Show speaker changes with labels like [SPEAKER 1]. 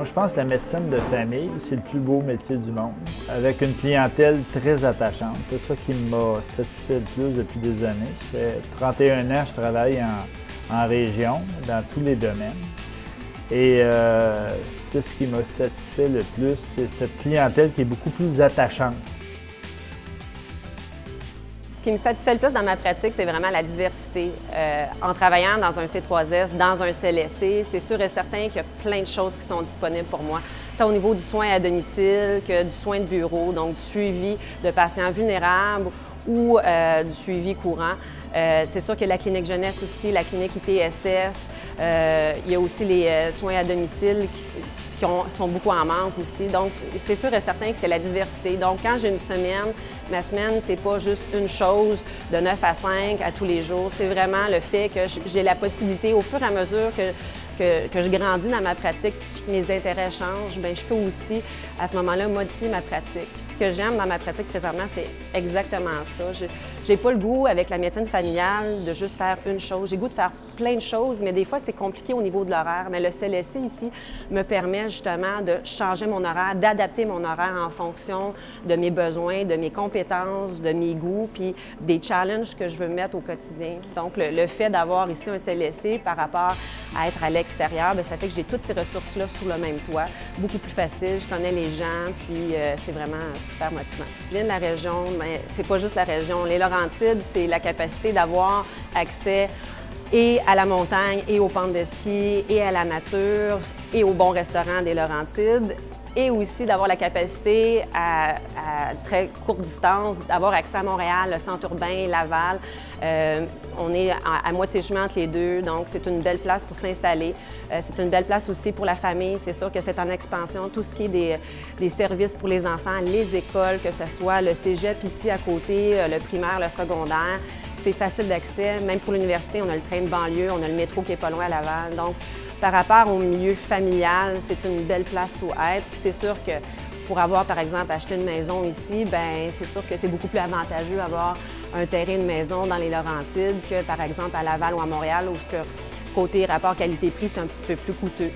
[SPEAKER 1] Moi, je pense que la médecine de famille, c'est le plus beau métier du monde, avec une clientèle très attachante. C'est ça qui m'a satisfait le plus depuis des années. Ça fait 31 ans que je travaille en région, dans tous les domaines. Et c'est ce qui m'a satisfait le plus, c'est cette clientèle qui est beaucoup plus attachante.
[SPEAKER 2] Ce qui me satisfait le plus dans ma pratique, c'est vraiment la diversité. En travaillant dans un C3S, dans un CLSC, c'est sûr et certain qu'il y a plein de choses qui sont disponibles pour moi, tant au niveau du soin à domicile que du soin de bureau, donc du suivi de patients vulnérables ou du suivi courant. C'est sûr que la clinique jeunesse aussi, la clinique ITSS, il y a aussi les soins à domicile qui sont beaucoup en manque aussi. Donc, c'est sûr et certain que c'est la diversité. Donc, quand j'ai une semaine, ma semaine, c'est pas juste une chose de 9 à 5 à tous les jours. C'est vraiment le fait que j'ai la possibilité, au fur et à mesure que je grandis dans ma pratique et que mes intérêts changent, bien, je peux aussi, à ce moment-là, modifier ma pratique. Puis ce que j'aime dans ma pratique présentement, c'est exactement ça. J'ai pas le goût, avec la médecine familiale, de juste faire une chose. J'ai le goût de faire plein de choses, mais des fois, c'est compliqué au niveau de l'horaire. Mais le CLSC ici me permet justement de changer mon horaire, d'adapter mon horaire en fonction de mes besoins, de mes compétences, de mes goûts, puis des challenges que je veux mettre au quotidien. Donc, le fait d'avoir ici un CLSC par rapport à être à l'extérieur, bien, ça fait que j'ai toutes ces ressources-là sous le même toit. Beaucoup plus facile, je connais les gens, puis c'est vraiment super motivant. Je viens de la région, mais c'est pas juste la région. Les Laurentides, c'est la capacité d'avoir accès et à la montagne, et aux pentes de ski, et à la nature, et aux bons restaurants des Laurentides, et aussi d'avoir la capacité à très courte distance, d'avoir accès à Montréal, le centre urbain, Laval. On est à moitié chemin entre les deux, donc c'est une belle place pour s'installer. C'est une belle place aussi pour la famille. C'est sûr que c'est en expansion. Tout ce qui est des services pour les enfants, les écoles, que ce soit le cégep ici à côté, le primaire, le secondaire, c'est facile d'accès. Même pour l'université, on a le train de banlieue, on a le métro qui est pas loin à Laval. Donc, par rapport au milieu familial, c'est une belle place où être. Puis c'est sûr que pour avoir, par exemple, acheté une maison ici, bien, c'est sûr que c'est beaucoup plus avantageux d'avoir un terrain de maison dans les Laurentides que, par exemple, à Laval ou à Montréal, où côté rapport qualité-prix, c'est un petit peu plus coûteux.